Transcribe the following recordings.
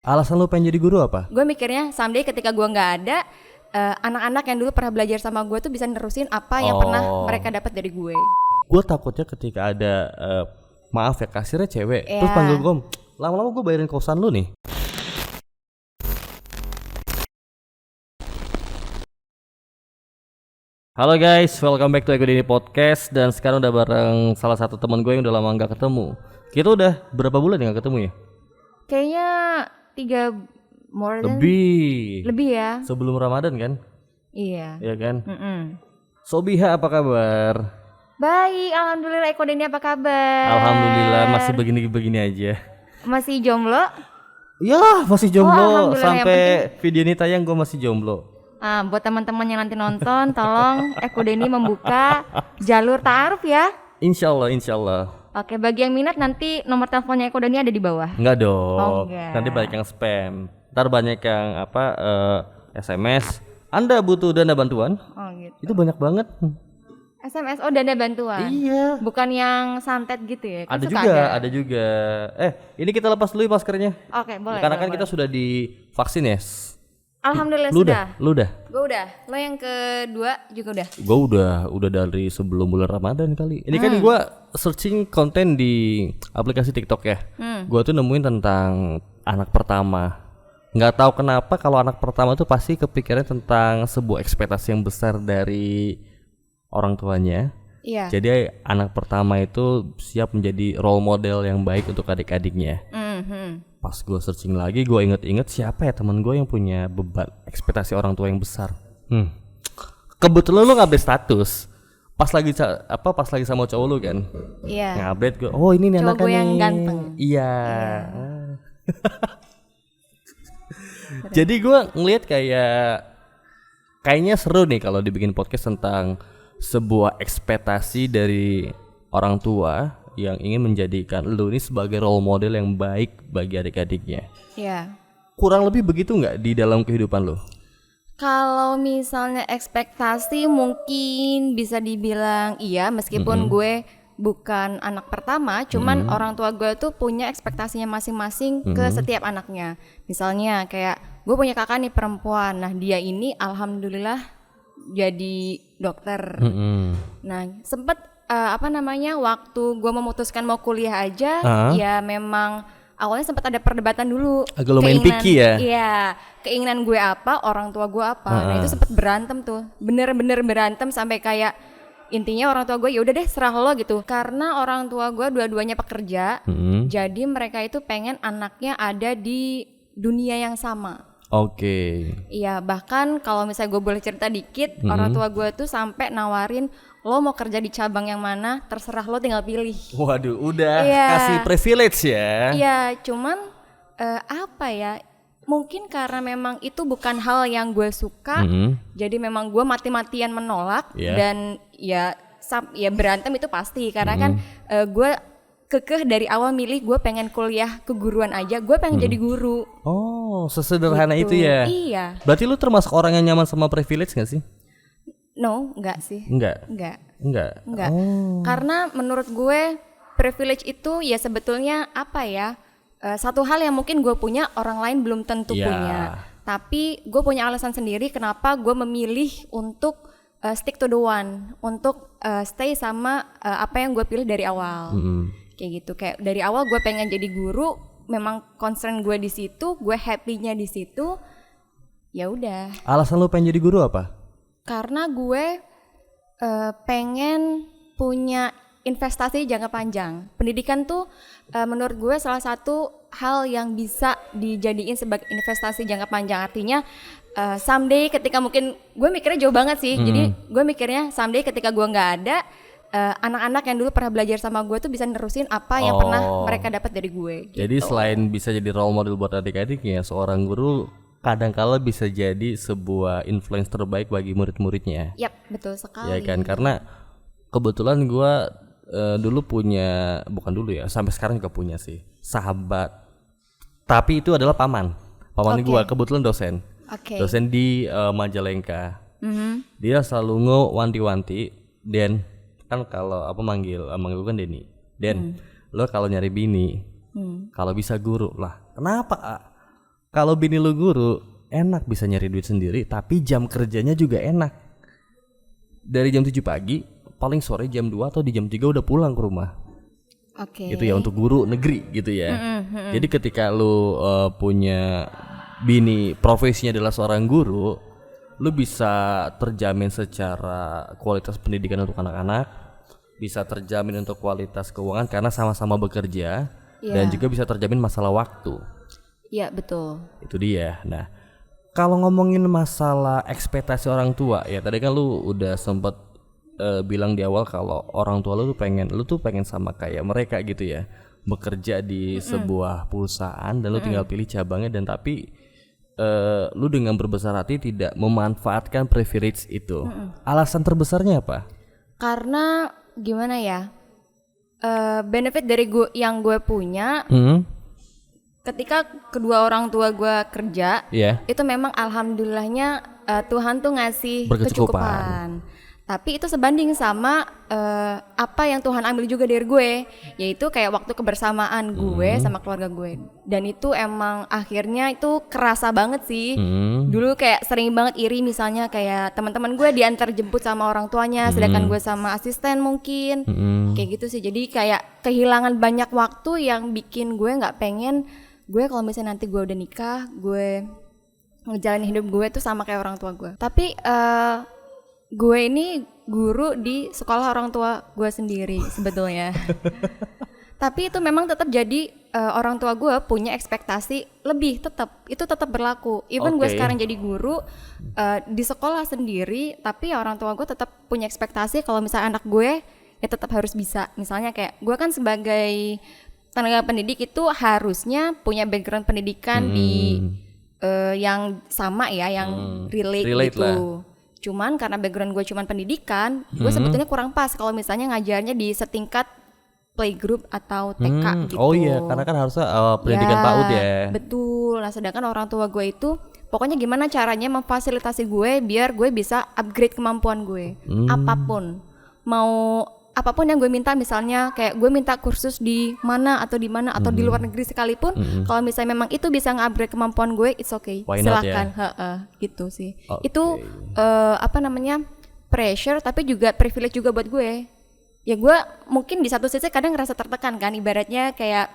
Alasan lu pengen jadi guru apa? Gue mikirnya someday ketika gue nggak ada, anak-anak yang dulu pernah belajar sama gue tuh bisa nerusin apa yang pernah mereka dapat dari gue. Gue takutnya ketika ada maaf ya kasirnya cewek, terus panggil gue, lama-lama gue bayarin kosan lu nih. Halo guys, welcome back to Ego Dini Podcast. Dan sekarang udah bareng salah satu teman gue yang udah lama gak ketemu. Kita udah berapa bulan ya gak ketemu ya? Kayaknya 3 lebih ya. Sebelum Ramadan kan? Iya. Iya kan? Sobiha apa kabar? Baik, alhamdulillah. Eko Deni apa kabar? Alhamdulillah masih begini-begini aja. Masih jomblo? Ya masih jomblo. Sampai penting... video ini tayang gue masih jomblo. Buat teman-teman yang nanti nonton, tolong Eko Deni membuka jalur ta'aruf ya. Insya Allah. Oke, bagi yang minat nanti nomor teleponnya Eko Deni ada di bawah. Enggak dong. Enggak. Nanti banyak yang spam. Ntar banyak yang SMS. Anda butuh dana bantuan? Oh gitu. Itu banyak banget. SMS dana bantuan. Iya. Bukan yang santet gitu ya? Ada juga. Ini kita lepas dulu maskernya. Oke, boleh. Karena kan kita sudah divaksin ya. Alhamdulillah sudah. Lu udah? Gue udah. Lo yang kedua juga udah? Gue udah dari sebelum bulan Ramadan kali. Ini kan gue searching konten di aplikasi TikTok ya. Gue tuh nemuin tentang anak pertama. Nggak tahu kenapa kalau anak pertama tuh pasti kepikirannya tentang sebuah ekspektasi yang besar dari orang tuanya. Iya. Jadi anak pertama itu siap menjadi role model yang baik untuk adik-adiknya. Pas gue searching lagi, gue inget-inget siapa ya teman gue yang punya beban ekspektasi orang tua yang besar. Kebetulan lu ngupdate status. Pas lagi sama cowok lu kan. Iya. Ngupdate gue. Oh ini nih anaknya nih. Cowok yang ganteng. Iya. Jadi gue ngelihat kayaknya seru nih kalau dibikin podcast tentang sebuah ekspektasi dari orang tua yang ingin menjadikan lu ini sebagai role model yang baik bagi adik-adiknya. Iya. Kurang lebih begitu nggak di dalam kehidupan lu? Kalau misalnya ekspektasi mungkin bisa dibilang iya, meskipun gue bukan anak pertama, cuman orang tua gue tuh punya ekspektasinya masing-masing ke setiap anaknya. Misalnya kayak gue punya kakak nih perempuan, nah dia ini alhamdulillah jadi dokter. Nah sempet waktu gue memutuskan mau kuliah aja, ya memang awalnya sempat ada perdebatan dulu. Agak lumayan picky ya? Iya, keinginan gue apa, orang tua gue apa. Nah itu sempat berantem tuh, bener-bener berantem sampai kayak intinya orang tua gue ya udah deh serah lo gitu. Karena orang tua gue dua-duanya pekerja, jadi mereka itu pengen anaknya ada di dunia yang sama. Oke. Iya, bahkan kalau misalnya gue boleh cerita dikit, orang tua gue tuh sampai nawarin lo mau kerja di cabang yang mana, terserah lo tinggal pilih. Waduh, udah kasih privilege ya. Iya, cuman mungkin karena memang itu bukan hal yang gue suka, jadi memang gue mati-matian menolak dan ya berantem itu pasti karena kan gue kekeh dari awal milih gue pengen kuliah keguruan aja, gue pengen jadi guru. Oh, sesederhana gitu. itu ya? Iya. Berarti lu termasuk orang yang nyaman sama privilege gak sih? No, enggak sih. Enggak. Oh. Karena menurut gue privilege itu ya sebetulnya satu hal yang mungkin gue punya orang lain belum tentu punya. Tapi gue punya alasan sendiri kenapa gue memilih untuk stick to the one, untuk stay sama apa yang gue pilih dari awal. Kayak gitu, kayak dari awal gue pengen jadi guru, memang concern gue di situ, gue happy-nya di situ. Ya udah. Alasan lu pengen jadi guru apa? Karena gue pengen punya investasi jangka panjang. Pendidikan tuh menurut gue salah satu hal yang bisa dijadiin sebagai investasi jangka panjang. Artinya someday ketika mungkin gue mikirnya jauh banget sih. Jadi gue mikirnya someday ketika gue nggak ada, anak-anak yang dulu pernah belajar sama gue tuh bisa nerusin apa yang pernah mereka dapat dari gue. Gitu. Jadi selain bisa jadi role model buat adik-adiknya, seorang guru kadang-kala bisa jadi sebuah influence terbaik bagi murid-muridnya. Yap, betul sekali. Ya kan, karena kebetulan gue dulu punya, bukan dulu ya, sampai sekarang juga punya sih sahabat. Tapi itu adalah paman gue, kebetulan dosen. Dosen di Majalengka. Dia selalu wanti-wanti, Den, kan kalau manggil gue kan Denny. Den, lo kalau nyari bini, kalau bisa guru lah. Kenapa? Kalau bini lu guru, enak bisa nyari duit sendiri, tapi jam kerjanya juga enak. Dari jam 7 pagi, paling sore jam 2 atau di jam 3 udah pulang ke rumah. Oke. Gitu ya untuk guru negeri gitu ya. Jadi ketika lu punya bini profesinya adalah seorang guru, lu bisa terjamin secara kualitas pendidikan untuk anak-anak, bisa terjamin untuk kualitas keuangan karena sama-sama bekerja, dan juga bisa terjamin masalah waktu. Iya betul. Itu dia. Nah, kalau ngomongin masalah ekspektasi orang tua, ya tadi kan lu udah sempet bilang di awal kalau orang tua lu tuh pengen sama kayak mereka gitu ya, bekerja di sebuah perusahaan dan lu tinggal pilih cabangnya, dan tapi lu dengan berbesar hati tidak memanfaatkan privilege itu. Alasan terbesarnya apa? Karena gimana ya? Benefit dari yang gue punya. Ketika kedua orang tua gue kerja, itu memang alhamdulillahnya Tuhan tuh ngasih kecukupan. Tapi itu sebanding sama apa yang Tuhan ambil juga dari gue, yaitu kayak waktu kebersamaan gue sama keluarga gue. Dan itu emang akhirnya itu kerasa banget sih. Dulu kayak sering banget iri, misalnya kayak teman-teman gue diantar jemput sama orang tuanya, sedangkan gue sama asisten mungkin. Kayak gitu sih. Jadi kayak kehilangan banyak waktu yang bikin gue nggak pengen gue kalau misalnya nanti gue udah nikah, gue ngejalanin hidup gue tuh sama kayak orang tua gue. Tapi gue ini guru di sekolah orang tua gue sendiri sebetulnya. Tapi itu memang tetap jadi orang tua gue punya ekspektasi lebih, itu tetap berlaku. Even gue sekarang jadi guru di sekolah sendiri, tapi orang tua gue tetap punya ekspektasi kalau misalnya anak gue ya tetap harus bisa. Misalnya kayak gue kan sebagai tenaga pendidik itu harusnya punya background pendidikan di yang sama ya, yang relate gitu. Lah. Cuman karena background gue cuman pendidikan, gue sebetulnya kurang pas kalau misalnya ngajarnya di setingkat playgroup atau TK gitu. Oh iya, karena kan harusnya pendidikan PAUD ya. Betul. Nah, sedangkan orang tua gue itu pokoknya gimana caranya memfasilitasi gue biar gue bisa upgrade kemampuan gue. Apapun yang gue minta, misalnya kayak gue minta kursus di mana atau di luar negeri sekalipun, kalau misalnya memang itu bisa nge-upgrade kemampuan gue, it's okay. Silakan. Gitu sih. Itu pressure tapi juga privilege juga buat gue. Ya gue mungkin di satu sisi kadang ngerasa tertekan kan, ibaratnya kayak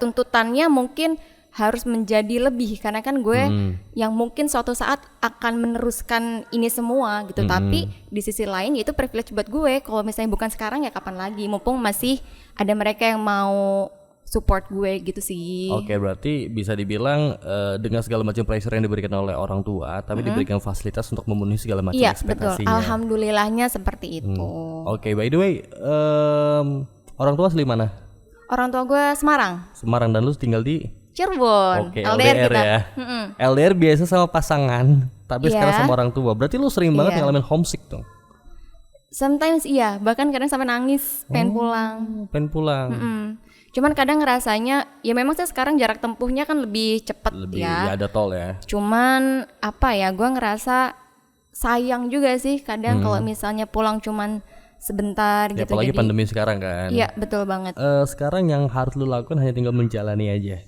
tuntutannya mungkin harus menjadi lebih karena kan gue yang mungkin suatu saat akan meneruskan ini semua gitu. Tapi di sisi lain itu privilege buat gue, kalau misalnya bukan sekarang ya kapan lagi, mumpung masih ada mereka yang mau support gue gitu sih. Oke, berarti bisa dibilang dengan segala macam pressure yang diberikan oleh orang tua, tapi diberikan fasilitas untuk memenuhi segala macam ekspektasinya. Betul. Alhamdulillahnya seperti itu. Oke, by the way, orang tua asli mana? Orang tua gue Semarang. Semarang, dan lu tinggal di Cirebon. Oke, LDR kita. Ya. LDR biasa sama pasangan, tapi sekarang sama orang tua. Berarti lu sering banget ngalamin homesick dong? Sometimes iya, bahkan kadang sampai nangis, pengen pulang. Cuman kadang ngerasanya, ya memang sih sekarang jarak tempuhnya kan lebih cepet ya. Ya ada tol ya. Cuman gue ngerasa sayang juga sih kadang kalau misalnya pulang cuman sebentar gitu. Apalagi pandemi sekarang kan. Iya, betul banget. Sekarang yang harus lu lakukan hanya tinggal menjalani aja.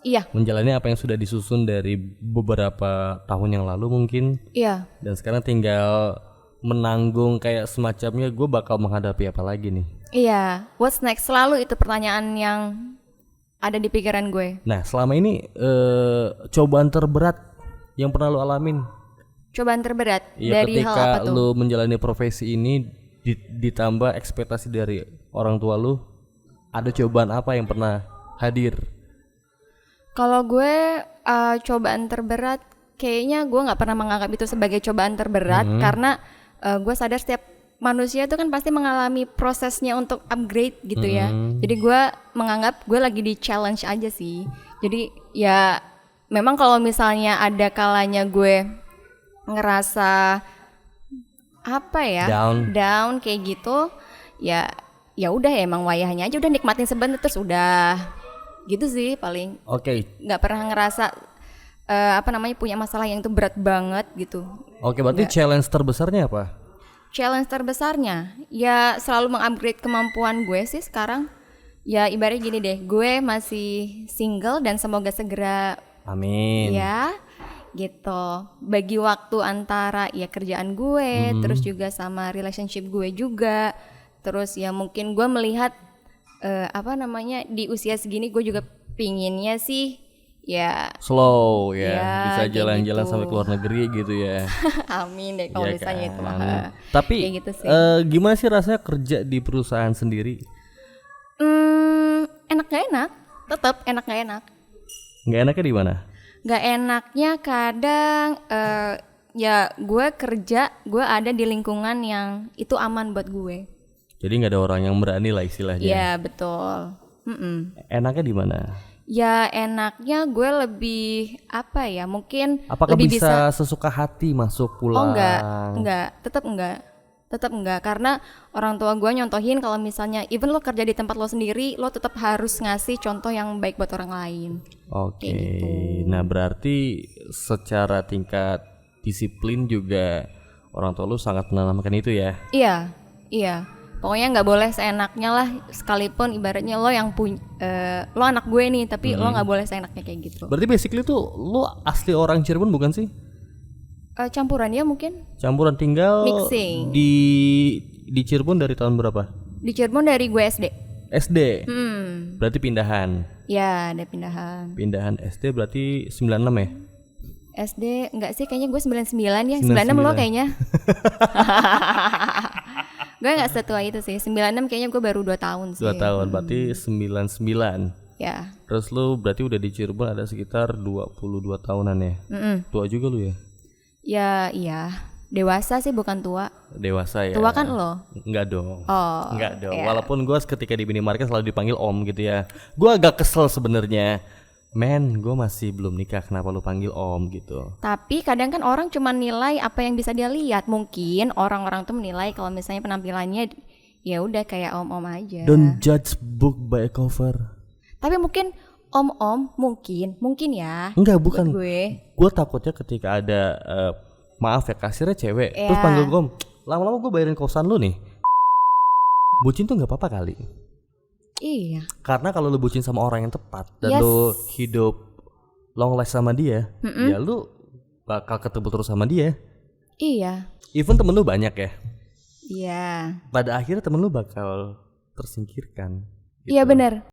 Iya. Menjalani apa yang sudah disusun dari beberapa tahun yang lalu mungkin. Iya. Dan sekarang tinggal menanggung kayak semacamnya gue bakal menghadapi apa lagi nih. Iya. What's next? Selalu itu pertanyaan yang ada di pikiran gue. Nah, selama ini cobaan terberat yang pernah lu alamin? Cobaan terberat dari hal apa tuh? Ketika lu menjalani profesi ini ditambah ekspektasi dari orang tua lu, ada cobaan apa yang pernah hadir? Kalau gue cobaan terberat, kayaknya gue nggak pernah menganggap itu sebagai cobaan terberat karena gue sadar setiap manusia itu kan pasti mengalami prosesnya untuk upgrade gitu ya. Jadi gue menganggap gue lagi di challenge aja sih. Jadi ya memang kalau misalnya ada kalanya gue ngerasa down kayak gitu, ya udah ya emang wayahnya aja, udah nikmatin sebentar terus udah. Gitu sih paling. Nggak pernah ngerasa punya masalah yang itu berat banget gitu. Berarti challenge terbesarnya apa? Challenge terbesarnya ya selalu mengupgrade kemampuan gue sih sekarang. Ya ibaratnya gini deh, gue masih single dan semoga segera Amin. Ya, gitu. Bagi waktu antara ya kerjaan gue, terus juga sama relationship gue juga. Terus ya mungkin gue melihat di usia segini gue juga pinginnya sih ya Slow ya, Ya, bisa kayak jalan-jalan gitu. sampai ke luar negeri gitu ya. amin deh kalau Iya misalnya itu mah. kan? Tapi Kayak gitu sih. gimana sih rasanya kerja di perusahaan sendiri? Enak gak enak? Tetap enak gak enak. Nggak enaknya di mana? Gak enaknya kadang ya gue kerja, gue ada di lingkungan yang itu aman buat gue. Jadi nggak ada orang yang berani lah istilahnya. Iya betul. Enaknya di mana? Ya enaknya gue lebih apa ya? Mungkin Apakah lebih bisa sesuka hati masuk pulang? Oh enggak, tetap enggak karena orang tua gue nyontohin kalau misalnya even lo kerja di tempat lo sendiri, lo tetap harus ngasih contoh yang baik buat orang lain. Oke. Kayak gitu. Nah berarti secara tingkat disiplin juga orang tua lu sangat menanamkan itu ya? Iya. Pokoknya nggak boleh seenaknya lah, sekalipun ibaratnya lo yang lo anak gue nih, tapi lo nggak boleh seenaknya kayak gitu. Berarti basically tuh lu asli orang Cirebon bukan sih? Campuran ya mungkin. Campuran tinggal Mixing. di Cirebon dari tahun berapa? Di Cirebon dari gue SD. SD. Berarti pindahan. Ya ada pindahan. Pindahan SD berarti 96 ya? SD enggak sih, kayaknya gue 99 ya. 96 lo kayaknya. Gue enggak setua itu sih. 96 kayaknya gue baru 2 tahun sih. 2 tahun berarti 99. Ya. Terus lu berarti udah di Cirebon ada sekitar 22 tahunan ya? Tua juga lu ya? Ya iya. Dewasa sih bukan tua. Dewasa ya? Tua kan lo? Enggak dong. Oh. Enggak dong. Iya. Walaupun gue ketika di minimarket selalu dipanggil om gitu ya. Gue agak kesel sebenarnya. Men, gue masih belum nikah, kenapa lu panggil om gitu? Tapi kadang kan orang cuma nilai apa yang bisa dia lihat. Mungkin orang-orang tuh menilai kalau misalnya penampilannya ya udah kayak om-om aja. Don't judge book by a cover. Tapi mungkin om-om mungkin ya. Enggak, bukan. Gue. Gue takutnya ketika ada maaf ya kasirnya cewek, terus panggil gue, lama-lama gue bayarin kosan lu nih. Bucin tuh nggak apa-apa kali. Iya. Karena kalau lu bucin sama orang yang tepat dan lu hidup long life sama dia, ya lu bakal ketemu terus sama dia. Iya. Even temen lu banyak ya. Iya. Pada akhirnya temen lu bakal tersingkirkan. Iya benar.